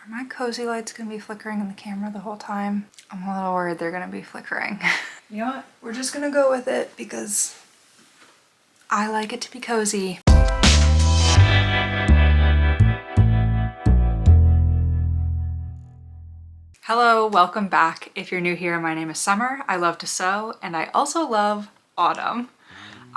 Are my cozy lights gonna be flickering in the camera the whole time? I'm a little worried they're gonna be flickering. You know what? We're just gonna go with it because I like it to be cozy. Hello, welcome back. If you're new here, my name is Summer. I love to sew and I also love autumn.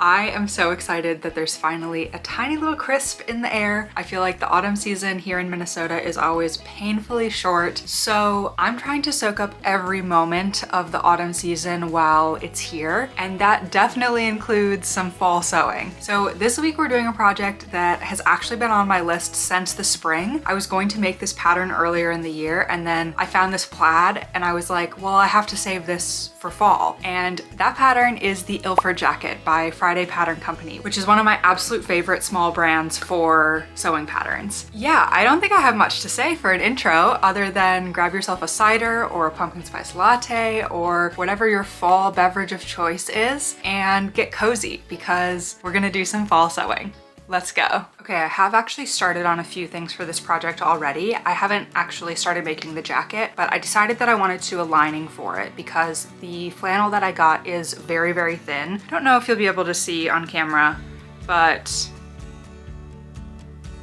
I am so excited that there's finally a tiny little crisp in the air. I feel like the autumn season here in Minnesota is always painfully short, so I'm trying to soak up every moment of the autumn season while it's here, and that definitely includes some fall sewing. So this week we're doing a project that has actually been on my list since the spring. I was going to make this pattern earlier in the year, and then I found this plaid and I was like, well, I have to save this for fall. And that pattern is the Ilford jacket by Friday Pattern Company, which is one of my absolute favorite small brands for sewing patterns. Yeah, I don't think I have much to say for an intro other than grab yourself a cider or a pumpkin spice latte or whatever your fall beverage of choice is and get cozy because we're gonna do some fall sewing. Let's go. Okay, I have actually started on a few things for this project already. I haven't actually started making the jacket, but I decided that I wanted to do a lining for it because the flannel that I got is very, very thin. I don't know if you'll be able to see on camera, but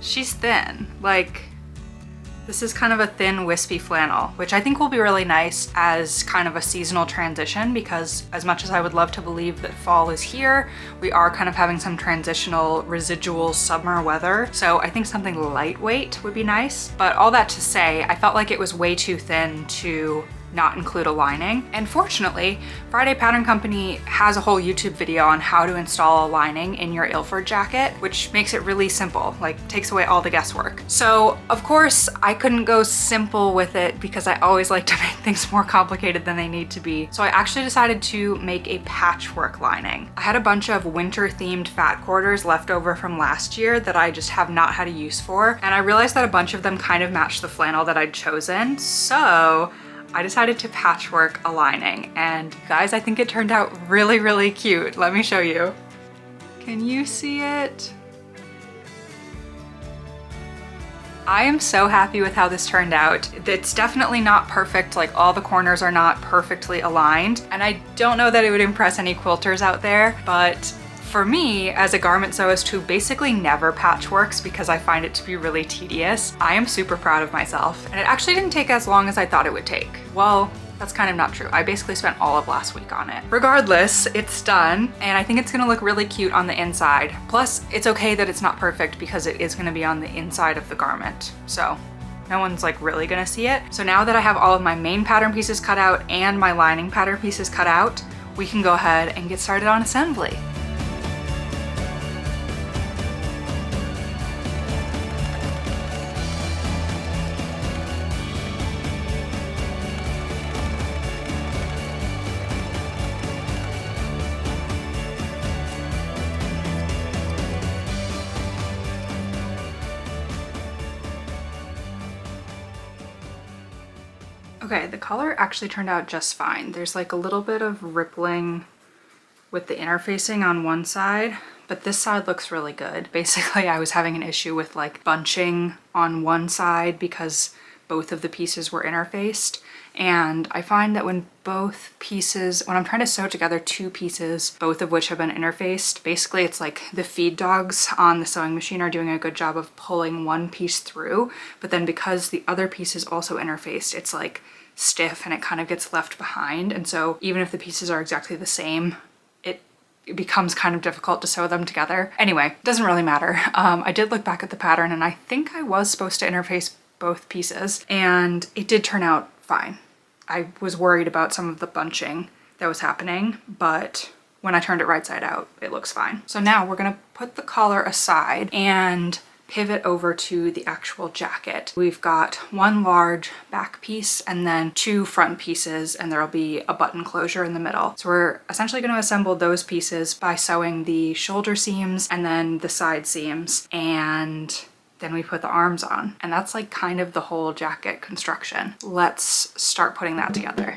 she's thin. Like, this is kind of a thin, wispy flannel, which I think will be really nice as kind of a seasonal transition because as much as I would love to believe that fall is here, we are kind of having some transitional residual summer weather. So I think something lightweight would be nice. But all that to say, I felt like it was way too thin to not include a lining. And fortunately, Friday Pattern Company has a whole YouTube video on how to install a lining in your Ilford jacket, which makes it really simple, like takes away all the guesswork. So of course I couldn't go simple with it because I always like to make things more complicated than they need to be. So I actually decided to make a patchwork lining. I had a bunch of winter themed fat quarters left over from last year that I just have not had a use for. And I realized that a bunch of them kind of matched the flannel that I'd chosen. So I decided to patchwork a lining, and guys, I think it turned out really, really cute. Let me show you. Can you see it? I am so happy with how this turned out. It's definitely not perfect, like all the corners are not perfectly aligned, and I don't know that it would impress any quilters out there, but for me, as a garment sewist who basically never patchworks because I find it to be really tedious, I am super proud of myself. And it actually didn't take as long as I thought it would take. Well, that's kind of not true. I basically spent all of last week on it. Regardless, it's done, and I think it's gonna look really cute on the inside. Plus, it's okay that it's not perfect because it is gonna be on the inside of the garment. So no one's like really gonna see it. So now that I have all of my main pattern pieces cut out and my lining pattern pieces cut out, we can go ahead and get started on assembly. Okay, the color actually turned out just fine. There's like a little bit of rippling with the interfacing on one side, but this side looks really good. Basically, I was having an issue with like bunching on one side because both of the pieces were interfaced. And I find that when both pieces, when I'm trying to sew together two pieces, both of which have been interfaced, basically it's like the feed dogs on the sewing machine are doing a good job of pulling one piece through, but then because the other piece is also interfaced, it's like stiff and it kind of gets left behind. And so even if the pieces are exactly the same, it becomes kind of difficult to sew them together. Anyway, doesn't really matter. I did look back at the pattern and I think I was supposed to interface both pieces and it did turn out fine. I was worried about some of the bunching that was happening, but when I turned it right side out, it looks fine. So now we're gonna put the collar aside and pivot over to the actual jacket. We've got one large back piece and then two front pieces, and there'll be a button closure in the middle. So we're essentially going to assemble those pieces by sewing the shoulder seams and then the side seams, and then we put the arms on. And that's like kind of the whole jacket construction. Let's start putting that together.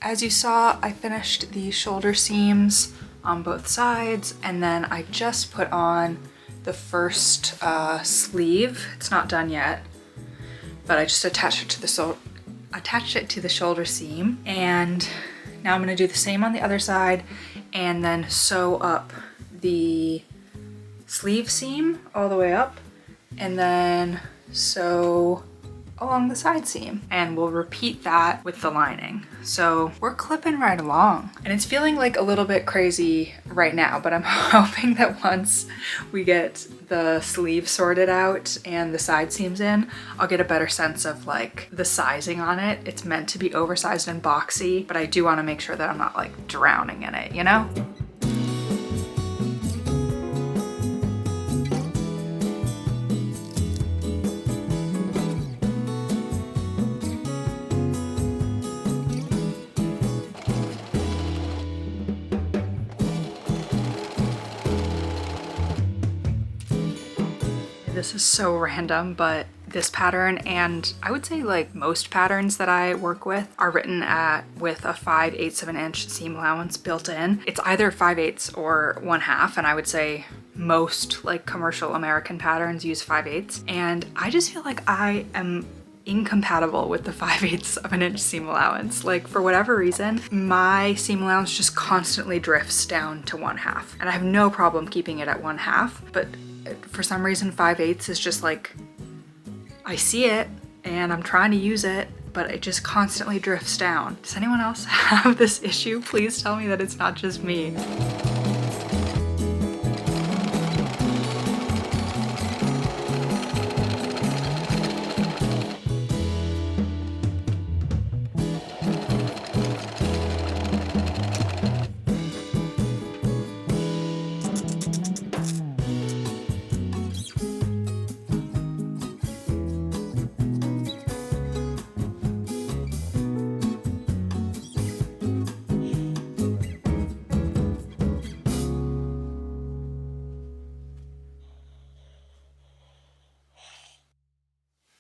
as you saw, I finished the shoulder seams on both sides, and then I just put on the first sleeve. It's not done yet, but I just attached it to the shoulder seam. And now I'm gonna do the same on the other side and then sew up the sleeve seam all the way up and then sew along the side seam, and we'll repeat that with the lining. So we're clipping right along, and it's feeling like a little bit crazy right now, but I'm hoping that once we get the sleeve sorted out and the side seams in, I'll get a better sense of like the sizing on it. It's meant to be oversized and boxy, but I do want to make sure that I'm not like drowning in it, you know? This is so random, but this pattern, and I would say like most patterns that I work with, are written with a 5/8 of an inch seam allowance built in. It's either 5/8 or 1/2, and I would say most like commercial American patterns use 5/8. And I just feel like I am incompatible with the 5/8 of an inch seam allowance. Like for whatever reason, my seam allowance just constantly drifts down to 1/2, and I have no problem keeping it at 1/2, but for some reason 5/8 is just like, I see it and I'm trying to use it, but it just constantly drifts down. Does anyone else have this issue? Please tell me that it's not just me.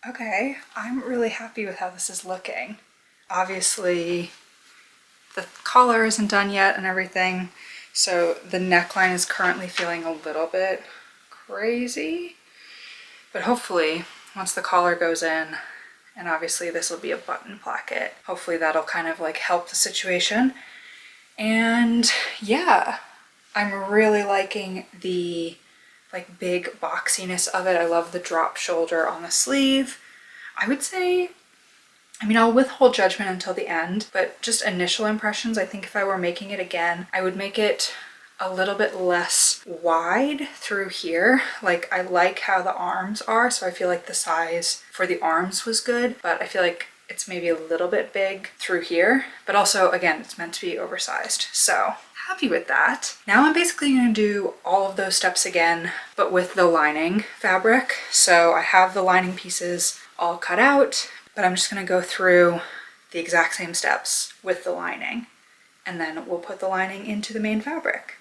Okay, I'm really happy with how this is looking. Obviously, the collar isn't done yet and everything, so the neckline is currently feeling a little bit crazy, but hopefully once the collar goes in, and obviously this will be a button placket, hopefully that'll kind of like help the situation. And yeah, I'm really liking the like big boxiness of it. I love the drop shoulder on the sleeve. I would say, I mean, I'll withhold judgment until the end, but just initial impressions, I think if I were making it again, I would make it a little bit less wide through here. Like I like how the arms are, so I feel like the size for the arms was good, but I feel like it's maybe a little bit big through here, but also again, it's meant to be oversized. So happy with that. Now I'm basically going to do all of those steps again, but with the lining fabric. So I have the lining pieces all cut out, but I'm just going to go through the exact same steps with the lining, and then we'll put the lining into the main fabric.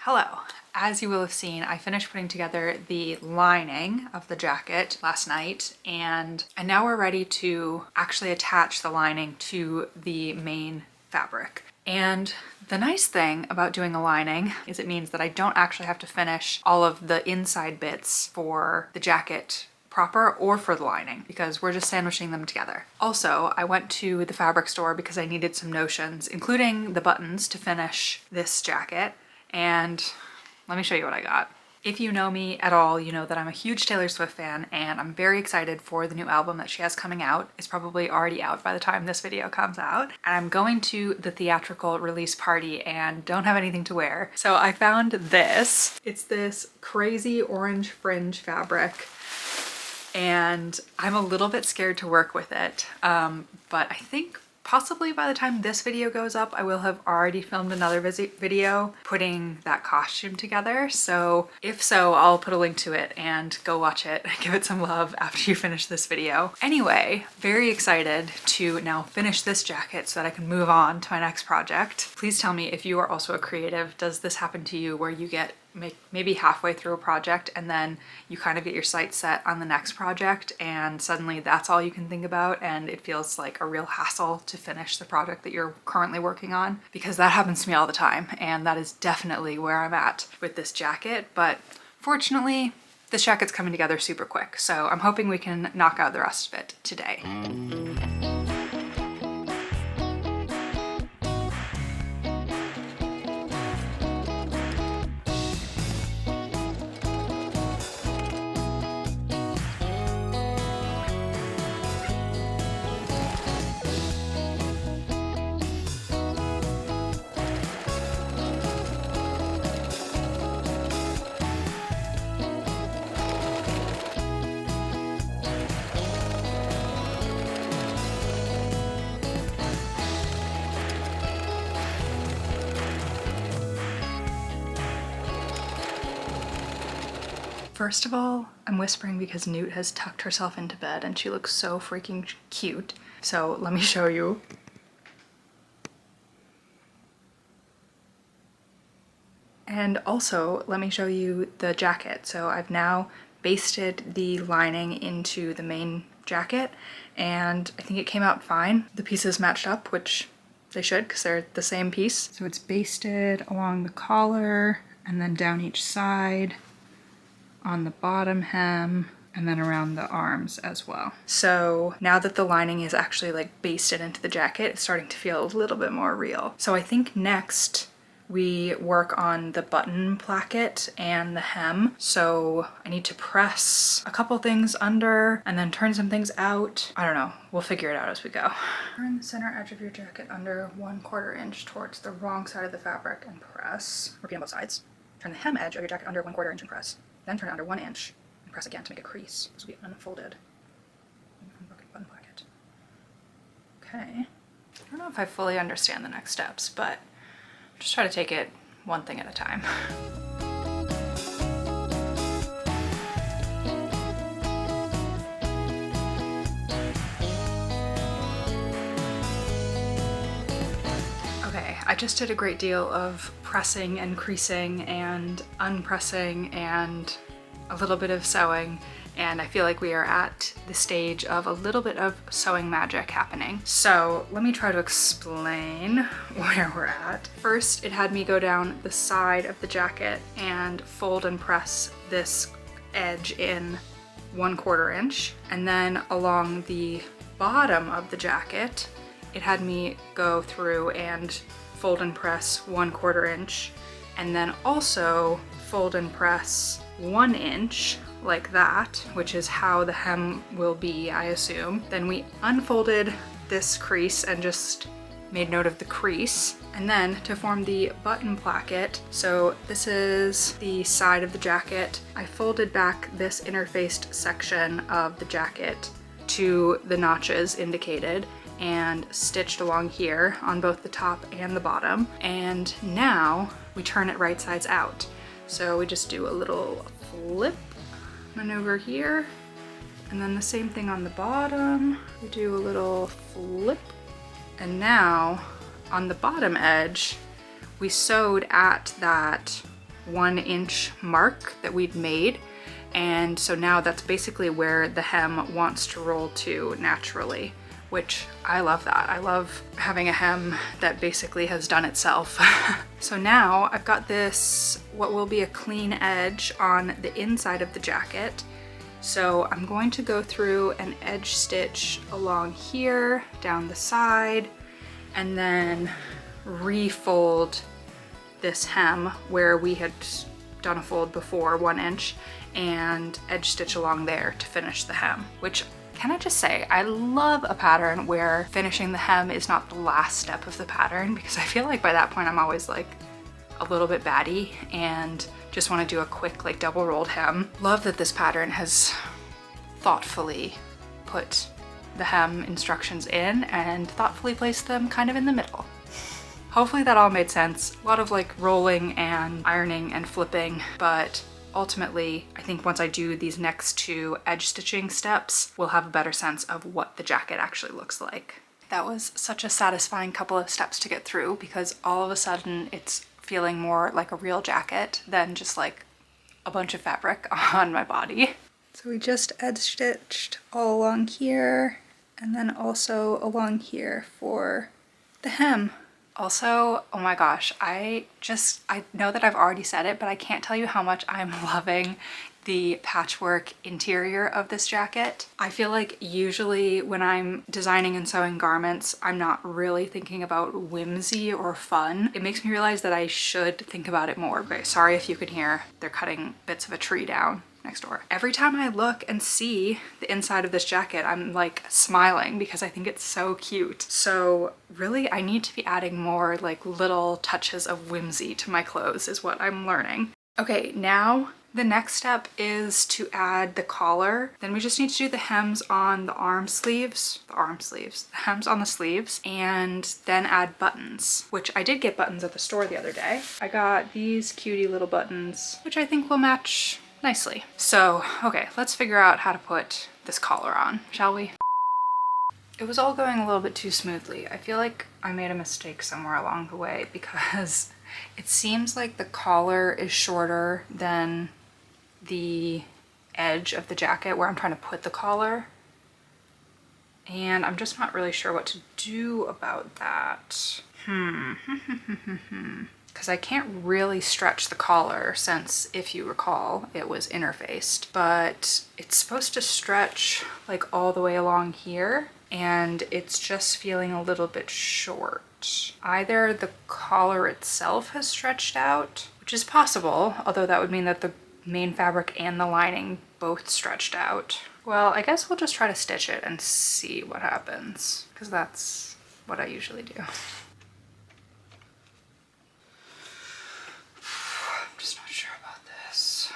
Hello. As you will have seen, I finished putting together the lining of the jacket last night, and now we're ready to actually attach the lining to the main fabric. And the nice thing about doing a lining is it means that I don't actually have to finish all of the inside bits for the jacket proper or for the lining, because we're just sandwiching them together. Also, I went to the fabric store because I needed some notions, including the buttons, to finish this jacket. And let me show you what I got. If you know me at all, you know that I'm a huge Taylor Swift fan and I'm very excited for the new album that she has coming out. It's probably already out by the time this video comes out. And I'm going to the theatrical release party and don't have anything to wear. So I found this. It's this crazy orange fringe fabric and I'm a little bit scared to work with it. But I think possibly by the time this video goes up, I will have already filmed another video putting that costume together. So if so, I'll put a link to it and go watch it, give it some love after you finish this video. Anyway, very excited to now finish this jacket so that I can move on to my next project. Please tell me if you are also a creative, does this happen to you where you get maybe halfway through a project and then you kind of get your sights set on the next project and suddenly that's all you can think about and it feels like a real hassle to finish the project that you're currently working on? Because that happens to me all the time and that is definitely where I'm at with this jacket. But fortunately, this jacket's coming together super quick, so I'm hoping we can knock out the rest of it today. First of all, I'm whispering because Newt has tucked herself into bed and she looks so freaking cute. So let me show you. And also, let me show you the jacket. So I've now basted the lining into the main jacket and I think it came out fine. The pieces matched up, which they should because they're the same piece. So it's basted along the collar and then down each side, on the bottom hem, and then around the arms as well. So now that the lining is actually like basted into the jacket, it's starting to feel a little bit more real. So I think next we work on the button placket and the hem. So I need to press a couple things under and then turn some things out. I don't know, we'll figure it out as we go. Turn the center edge of your jacket under 1/4 inch towards the wrong side of the fabric and press. Repeat on both sides. Turn the hem edge of your jacket under 1/4 inch and press. Then turn it under 1 inch and press again to make a crease. This will be unfolded button placket. Okay. I don't know if I fully understand the next steps, but just try to take it one thing at a time. Okay, I just did a great deal of pressing and creasing and unpressing and a little bit of sewing, and I feel like we are at the stage of a little bit of sewing magic happening. So let me try to explain where we're at. First, it had me go down the side of the jacket and fold and press this edge in 1/4 inch, and then along the bottom of the jacket, it had me go through and fold and press 1/4 inch, and then also fold and press 1 inch like that, which is how the hem will be, I assume. Then we unfolded this crease and just made note of the crease. And then to form the button placket, so this is the side of the jacket, I folded back this interfaced section of the jacket to the notches indicated and stitched along here on both the top and the bottom. And now we turn it right sides out. So we just do a little flip maneuver here, and then the same thing on the bottom. We do a little flip, and now on the bottom edge, we sewed at that 1 inch mark that we'd made. And so now that's basically where the hem wants to roll to naturally, which I love that. I love having a hem that basically has done itself. So now I've got this, what will be a clean edge on the inside of the jacket. So I'm going to go through an edge stitch along here, down the side, and then refold this hem where we had done a fold before, 1 inch, and edge stitch along there to finish the hem, which, can I just say, I love a pattern where finishing the hem is not the last step of the pattern, because I feel like by that point I'm always like a little bit batty and just want to do a quick like double rolled hem. Love that this pattern has thoughtfully put the hem instructions in and thoughtfully placed them kind of in the middle. Hopefully that all made sense. A lot of like rolling and ironing and flipping, but ultimately, I think once I do these next 2 edge stitching steps, we'll have a better sense of what the jacket actually looks like. That was such a satisfying couple of steps to get through, because all of a sudden it's feeling more like a real jacket than just like a bunch of fabric on my body. So we just edge stitched all along here and then also along here for the hem. Also, oh my gosh, I know that I've already said it, but I can't tell you how much I'm loving the patchwork interior of this jacket. I feel like usually when I'm designing and sewing garments, I'm not really thinking about whimsy or fun. It makes me realize that I should think about it more. Okay, sorry if you can hear, they're cutting bits of a tree down next door. Every time I look and see the inside of this jacket, I'm like smiling because I think it's so cute. So really, I need to be adding more like little touches of whimsy to my clothes is what I'm learning. Okay, now the next step is to add the collar. Then we just need to do the hems on the the hems on the sleeves, and then add buttons, which I did get buttons at the store the other day. I got these cutie little buttons, which I think will match nicely. So, okay, let's figure out how to put this collar on, shall we? It was all going a little bit too smoothly. I feel like I made a mistake somewhere along the way, because it seems like the collar is shorter than the edge of the jacket where I'm trying to put the collar. And I'm just not really sure what to do about that. Because I can't really stretch the collar since, if you recall, it was interfaced. But it's supposed to stretch like all the way along here, and it's just feeling a little bit short. Either the collar itself has stretched out, which is possible, although that would mean that the main fabric and the lining both stretched out. Well, I guess we'll just try to stitch it and see what happens, because that's what I usually do. I'm just not sure about this.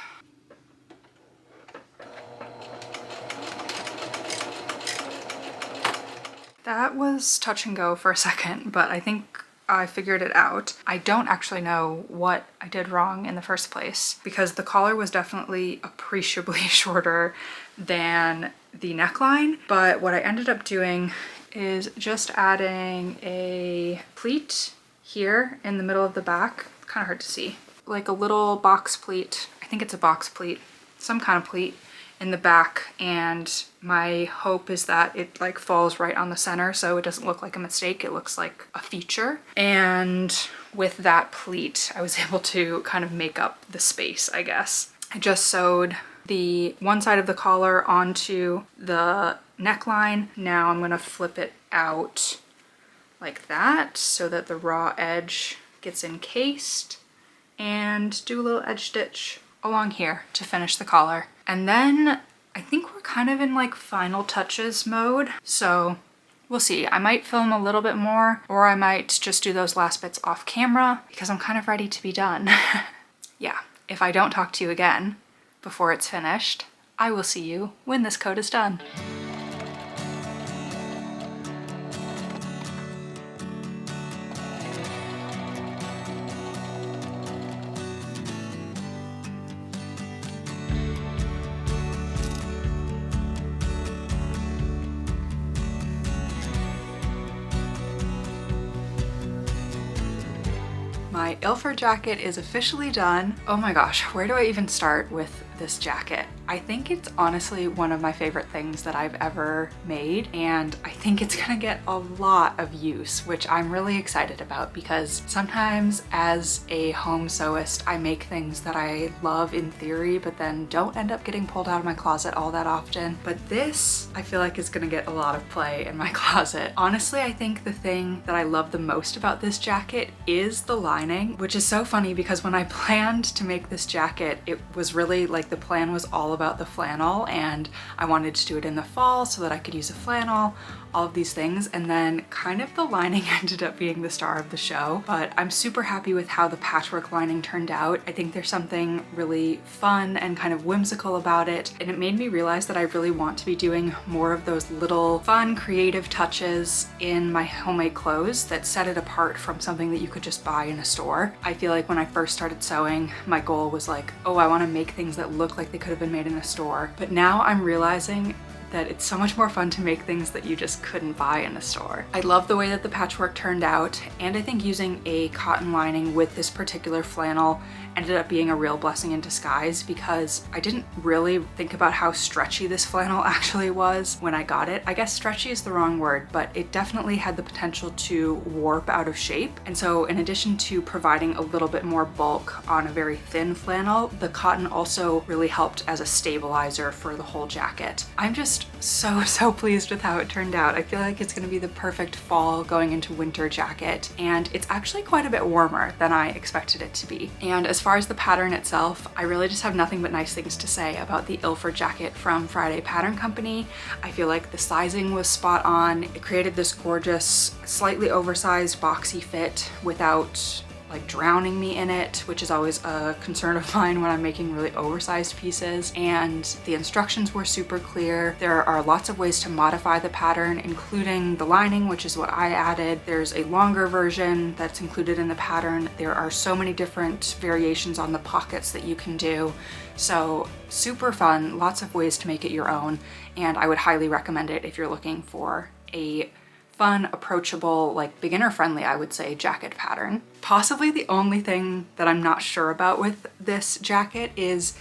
That was touch and go for a second, but I think I figured it out. I don't actually know what I did wrong in the first place, because the collar was definitely appreciably shorter than the neckline, but what I ended up doing is just adding a pleat here in the middle of the back. Kind of hard to see. Like a little box pleat. I think it's a box pleat, some kind of pleat in the back, and my hope is that it like falls right on the center so it doesn't look like a mistake, it looks like a feature. And with that pleat, I was able to kind of make up the space, I guess. I just sewed the one side of the collar onto the neckline. Now I'm gonna flip it out like that so that the raw edge gets encased, and do a little edge stitch along here to finish the collar. And then I think we're kind of in like final touches mode. So we'll see. I might film a little bit more, or I might just do those last bits off camera because I'm kind of ready to be done. Yeah, if I don't talk to you again before it's finished, I will see you when this coat is done. My Ilford jacket is officially done. Oh my gosh, where do I even start with this jacket. I think it's honestly one of my favorite things that I've ever made, and I think it's gonna get a lot of use, which I'm really excited about because sometimes as a home sewist, I make things that I love in theory, but then don't end up getting pulled out of my closet all that often. But this, I feel like is gonna get a lot of play in my closet. Honestly, I think the thing that I love the most about this jacket is the lining, which is so funny because when I planned to make this jacket, it was really like the plan was all about the flannel, and I wanted to do it in the fall so that I could use a flannel, all of these things, and then kind of the lining ended up being the star of the show. But I'm super happy with how the patchwork lining turned out. I think there's something really fun and kind of whimsical about it, and it made me realize that I really want to be doing more of those little fun creative touches in my homemade clothes that set it apart from something that you could just buy in a store. I feel like when I first started sewing, my goal was like, oh, I want to make things that look like they could have been made in a store. But now I'm realizing that it's so much more fun to make things that you just couldn't buy in a store. I love the way that the patchwork turned out, and I think using a cotton lining with this particular flannel ended up being a real blessing in disguise because I didn't really think about how stretchy this flannel actually was when I got it. I guess stretchy is the wrong word, but it definitely had the potential to warp out of shape. And so in addition to providing a little bit more bulk on a very thin flannel, the cotton also really helped as a stabilizer for the whole jacket. I'm just so pleased with how it turned out. I feel like it's gonna be the perfect fall going into winter jacket, and it's actually quite a bit warmer than I expected it to be. And as far as the pattern itself, I really just have nothing but nice things to say about the Ilford jacket from Friday Pattern Company. I feel like the sizing was spot on. It created this gorgeous, slightly oversized boxy fit without like drowning me in it, which is always a concern of mine when I'm making really oversized pieces. And the instructions were super clear. There are lots of ways to modify the pattern, including the lining, which is what I added. There's a longer version that's included in the pattern. There are so many different variations on the pockets that you can do. So super fun, lots of ways to make it your own. And I would highly recommend it if you're looking for a fun, approachable, like beginner friendly, I would say, jacket pattern. Possibly the only thing that I'm not sure about with this jacket is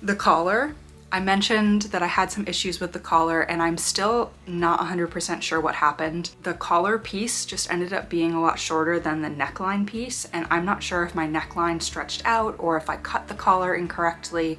the collar. I mentioned that I had some issues with the collar, and I'm still not 100% sure what happened. The collar piece just ended up being a lot shorter than the neckline piece, and I'm not sure if my neckline stretched out or if I cut the collar incorrectly.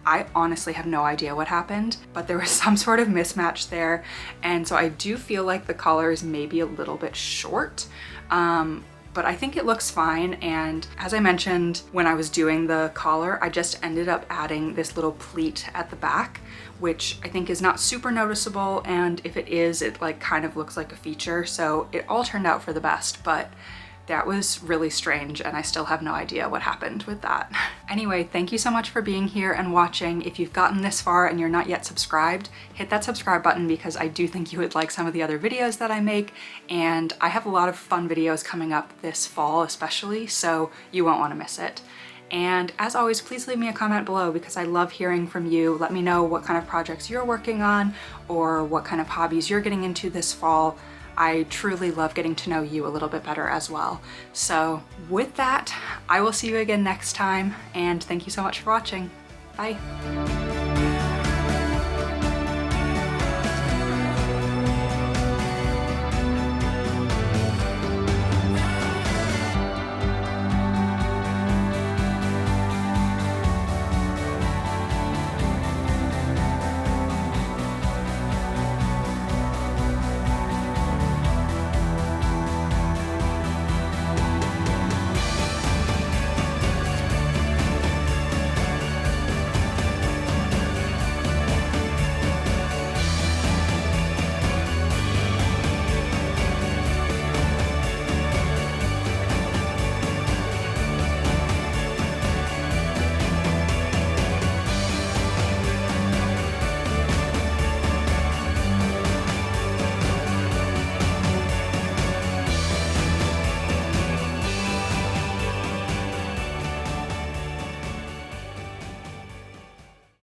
I honestly have no idea what happened, but there was some sort of mismatch there. And so I do feel like the collar is maybe a little bit short, but I think it looks fine. And as I mentioned, when I was doing the collar, I just ended up adding this little pleat at the back, which I think is not super noticeable. And if it is, it like kind of looks like a feature. So it all turned out for the best, but that was really strange, and I still have no idea what happened with that. Anyway, thank you so much for being here and watching. If you've gotten this far and you're not yet subscribed, hit that subscribe button because I do think you would like some of the other videos that I make, and I have a lot of fun videos coming up this fall especially, so you won't want to miss it. And as always, please leave me a comment below because I love hearing from you. Let me know what kind of projects you're working on or what kind of hobbies you're getting into this fall. I truly love getting to know you a little bit better as well. So with that, I will see you again next time, and thank you so much for watching. Bye.